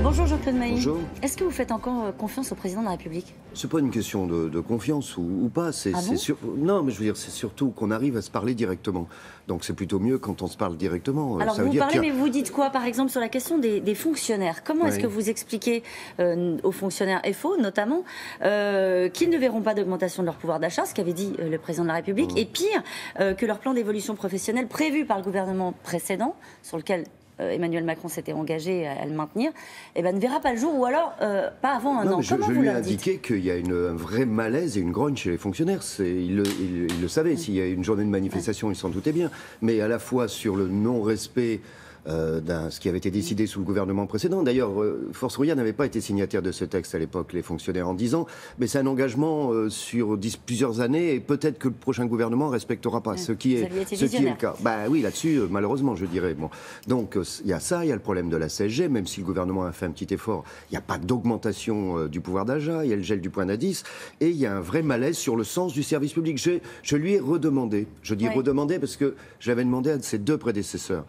Bonjour Jean-Claude Mailly. Bonjour. Est-ce que vous faites encore confiance au président de la République? C'est pas une question de confiance ou pas. Non, mais je veux dire, c'est surtout qu'on arrive à se parler directement. Donc c'est plutôt mieux quand on se parle directement. Alors vous parlez, mais vous dites quoi, par exemple, sur la question des fonctionnaires? Comment est-ce que vous expliquez aux fonctionnaires FO, notamment, qu'ils ne verront pas d'augmentation de leur pouvoir d'achat, ce qu'avait dit le président de la République, et pire, que leur plan d'évolution professionnelle prévu par le gouvernement précédent, sur lequel Emmanuel Macron s'était engagé à le maintenir, ne verra pas le jour, ou alors pas avant un an. Je lui ai indiqué qu'il y a un vrai malaise et une grogne chez les fonctionnaires. Il le savait. S'il y a une journée de manifestation, il s'en doutait bien. Mais à la fois sur le non-respect ce qui avait été décidé sous le gouvernement précédent. D'ailleurs, Force Ouvrière n'avait pas été signataire de ce texte à l'époque, les fonctionnaires, en disant mais c'est un engagement sur plusieurs années et peut-être que le prochain gouvernement ne respectera pas, ce qui est le cas. Oui, là-dessus, malheureusement, je dirais. Bon. Donc, il y a ça, il y a le problème de la CSG, même si le gouvernement a fait un petit effort, il n'y a pas d'augmentation du pouvoir d'achat, il y a le gel du point d'indice, et il y a un vrai malaise sur le sens du service public. Je lui ai redemandé, je dis redemandé parce que j'avais demandé à ses deux prédécesseurs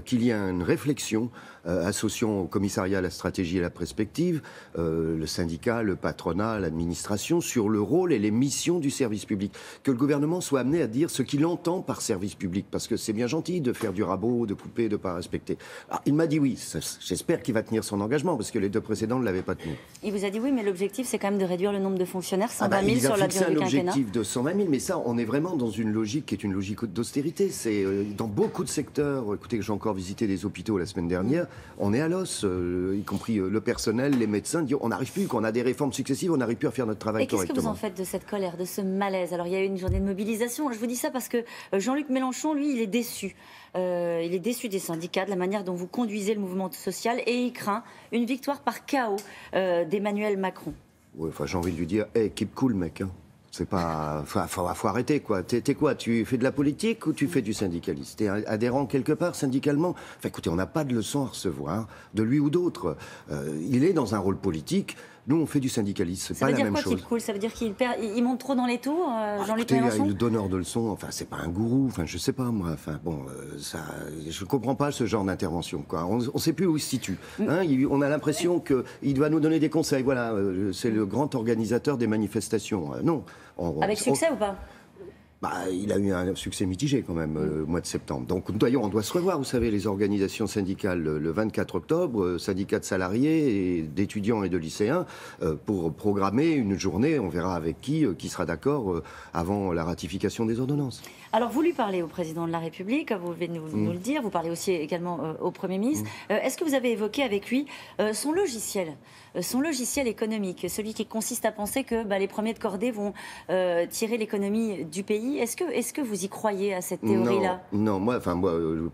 qu'il y ait une réflexion associant au commissariat la stratégie et la perspective, le syndicat, le patronat, l'administration, sur le rôle et les missions du service public. Que le gouvernement soit amené à dire ce qu'il entend par service public, parce que c'est bien gentil de faire du rabot, de couper, de ne pas respecter. Alors, il m'a dit oui, j'espère qu'il va tenir son engagement, parce que les deux précédents ne l'avaient pas tenu. Il vous a dit oui, mais l'objectif c'est quand même de réduire le nombre de fonctionnaires, 120 000 sur la durée du quinquennat. Il a fixé un objectif de 120 000, mais ça, on est vraiment dans une logique qui est une logique d'austérité. C'est dans beaucoup de secteurs, écoutez, j'ai encore visité des hôpitaux la semaine dernière, on est à l'os, y compris le personnel, les médecins, on n'arrive plus, qu'on a des réformes successives, on n'arrive plus à faire notre travail correctement. Et qu'est-ce que vous en faites de cette colère, de ce malaise? Alors il y a eu une journée de mobilisation, je vous dis ça parce que Jean-Luc Mélenchon, lui, il est déçu. Il est déçu des syndicats, de la manière dont vous conduisez le mouvement social, et il craint une victoire par chaos d'Emmanuel Macron. Ouais, j'ai envie de lui dire, keep cool mec, hein. C'est pas... Faut arrêter, quoi. T'es quoi? Tu fais de la politique ou tu fais du syndicalisme? T'es adhérent quelque part, syndicalement? Écoutez, on n'a pas de leçons à recevoir, de lui ou d'autres. Il est dans un rôle politique. Nous, on fait du syndicalisme, c'est pas la même chose. Ça veut dire quoi, cool? Ça veut dire qu'il monte trop dans les tours, Jean-Luc Mélenchon? Il est donneur de leçons, c'est pas un gourou, je sais pas, moi. Je comprends pas ce genre d'intervention, quoi. On sait plus où il se situe. On a l'impression qu'il doit nous donner des conseils. Voilà, c'est le grand organisateur des manifestations. Non. Avec succès ou pas? Il a eu un succès mitigé quand même le mois de septembre. Donc d'ailleurs on doit se revoir, vous savez, les organisations syndicales le 24 octobre, syndicats de salariés et d'étudiants et de lycéens, pour programmer une journée, on verra avec qui sera d'accord avant la ratification des ordonnances. Alors vous lui parlez au président de la République, vous venez de nous le dire, vous parlez aussi également au Premier ministre. Est-ce que vous avez évoqué avec lui son logiciel économique, celui qui consiste à penser que les premiers de cordée vont tirer l'économie du pays? Est-ce que vous y croyez à cette théorie-là? Non, moi, le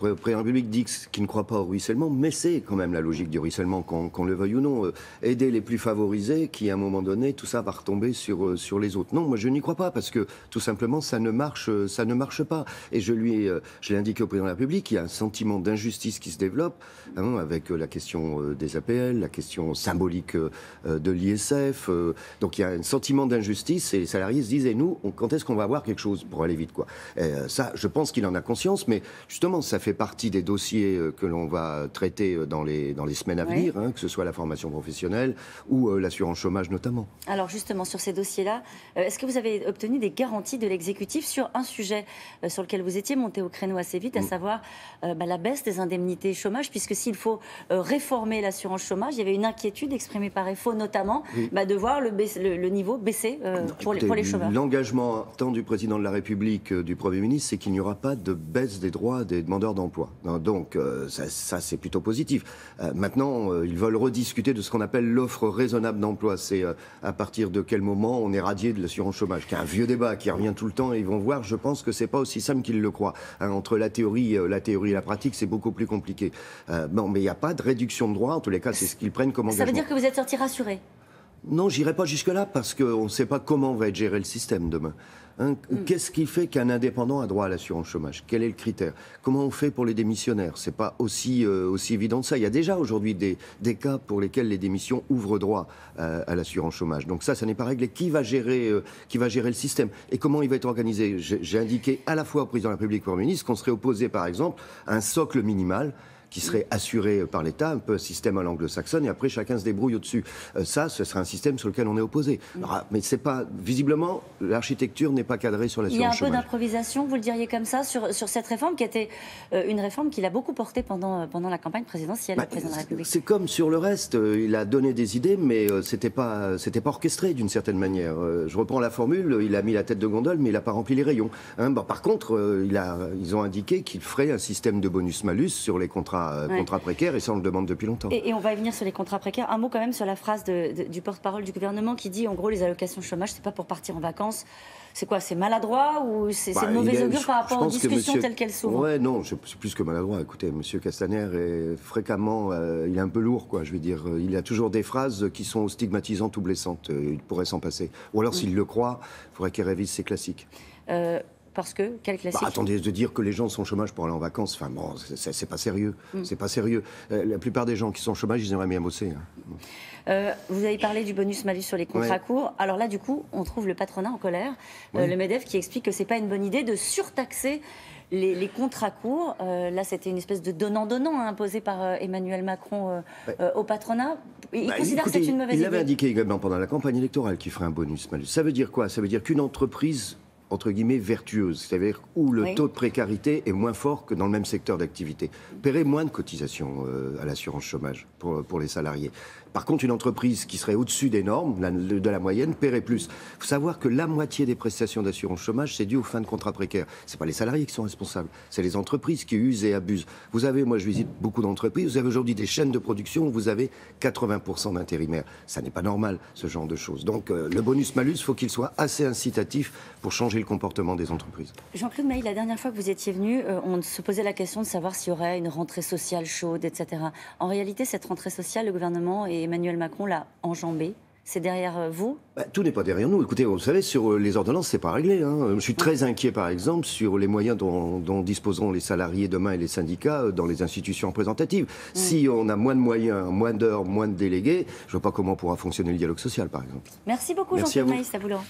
président de la République dit qu'il ne croit pas au ruissellement, mais c'est quand même la logique du ruissellement, qu'on le veuille ou non. Aider les plus favorisés, qui à un moment donné, tout ça va retomber sur les autres. Non, moi je n'y crois pas, parce que tout simplement ça ne marche pas. Et je l'ai indiqué au président de la République, il y a un sentiment d'injustice qui se développe, avec la question des APL, la question symbolique de l'ISF. Donc il y a un sentiment d'injustice et les salariés se disent, et nous, quand est-ce qu'on va avoir quelque chose pour aller vite, quoi. Ça, je pense qu'il en a conscience, mais justement, ça fait partie des dossiers que l'on va traiter dans les semaines à venir, que ce soit la formation professionnelle ou l'assurance chômage notamment. Alors justement, sur ces dossiers-là, est-ce que vous avez obtenu des garanties de l'exécutif sur un sujet sur lequel vous étiez monté au créneau assez vite, à savoir la baisse des indemnités chômage, puisque s'il faut réformer l'assurance chômage, il y avait une inquiétude exprimée par FO notamment, de voir le niveau baisser pour les chômeurs. L'engagement tant du président de la République, du Premier ministre, c'est qu'il n'y aura pas de baisse des droits des demandeurs d'emploi. Donc ça c'est plutôt positif. Maintenant, ils veulent rediscuter de ce qu'on appelle l'offre raisonnable d'emploi. C'est à partir de quel moment on est radié de l'assurance chômage, qui est un vieux débat qui revient tout le temps, et ils vont voir, je pense que c'est pas aussi simple qu'ils le croient. Entre la théorie et la pratique, c'est beaucoup plus compliqué. Non, mais il n'y a pas de réduction de droits, en tous les cas, c'est ce qu'ils prennent comme engagement. Ça veut dire que vous êtes sorti rassuré? Non, j'irai pas jusque-là, parce qu'on ne sait pas comment va être géré le système demain. Qu'est-ce qui fait qu'un indépendant a droit à l'assurance chômage? Quel est le critère? Comment on fait pour les démissionnaires? C'est pas aussi évident que ça. Il y a déjà aujourd'hui des cas pour lesquels les démissions ouvrent droit à l'assurance chômage. Donc ça n'est pas réglé. Qui va gérer le système? Et comment il va être organisé? J'ai indiqué à la fois au président de la République et au Premier ministre qu'on serait opposé, par exemple, à un socle minimal qui serait assuré par l'État, un peu un système à l'anglo-saxonne, et après chacun se débrouille au-dessus. Ça, ce serait un système sur lequel on est opposé. Alors, mais c'est pas, visiblement, l'architecture n'est pas cadrée sur l'assurance chômage. Il y a un peu d'improvisation, vous le diriez comme ça, sur cette réforme qui était une réforme qu'il a beaucoup portée pendant la campagne présidentielle, le président de la République. C'est comme sur le reste, il a donné des idées, mais c'était pas orchestré d'une certaine manière. Je reprends la formule, il a mis la tête de gondole, mais il n'a pas rempli les rayons. Par contre, ils ont indiqué qu'il ferait un système de bonus-malus sur les contrats précaires, et ça on le demande depuis longtemps. Et on va y venir sur les contrats précaires. Un mot quand même sur la phrase du porte-parole du gouvernement qui dit en gros les allocations chômage, c'est pas pour partir en vacances. C'est quoi? C'est maladroit ou c'est de mauvais augure par rapport aux discussions telles qu'elles sont? Ouais, non, c'est plus que maladroit. Écoutez, M. Castaner est fréquemment, il est un peu lourd, quoi. Je veux dire, il a toujours des phrases qui sont stigmatisantes ou blessantes. Il pourrait s'en passer. Ou alors, s'il le croit, il faudrait qu'il révise ses classiques. Parce que, quel classique? Attendez, de dire que les gens sont au chômage pour aller en vacances, enfin bon, c'est pas sérieux. C'est pas sérieux. La plupart des gens qui sont au chômage, ils aimeraient bien bosser. Vous avez parlé du bonus-malus sur les contrats courts. Alors là, du coup, on trouve le patronat en colère, le MEDEF, qui explique que c'est pas une bonne idée de surtaxer les contrats courts. Là, c'était une espèce de donnant-donnant imposé par Emmanuel Macron au patronat. Il considère que c'est une mauvaise idée. Il avait indiqué également pendant la campagne électorale qu'il ferait un bonus-malus. Ça veut dire quoi? Ça veut dire qu'une entreprise, entre guillemets, vertueuse, c'est-à-dire où le taux de précarité est moins fort que dans le même secteur d'activité, paierait moins de cotisations à l'assurance chômage pour les salariés. Par contre, une entreprise qui serait au-dessus des normes, de la moyenne, paierait plus. Il faut savoir que la moitié des prestations d'assurance chômage, c'est dû aux fins de contrats précaires. Ce n'est pas les salariés qui sont responsables, c'est les entreprises qui usent et abusent. Vous avez, moi je visite beaucoup d'entreprises, vous avez aujourd'hui des chaînes de production où vous avez 80% d'intérimaires. Ça n'est pas normal, ce genre de choses. Donc le bonus-malus, il faut qu'il soit assez incitatif pour changer le comportement des entreprises. Jean-Claude Mailly, la dernière fois que vous étiez venu, on se posait la question de savoir s'il y aurait une rentrée sociale chaude, etc. En réalité, cette rentrée sociale, le gouvernement et Emmanuel Macron l'a enjambée. C'est derrière vous? Tout n'est pas derrière nous. Écoutez, vous savez, sur les ordonnances, c'est pas réglé. Je suis très inquiet, par exemple, sur les moyens dont disposeront les salariés demain et les syndicats dans les institutions représentatives. Si on a moins de moyens, moins d'heures, moins de délégués, je ne vois pas comment pourra fonctionner le dialogue social, par exemple. Merci beaucoup, Jean-Claude Mailly, à vous, Laurent.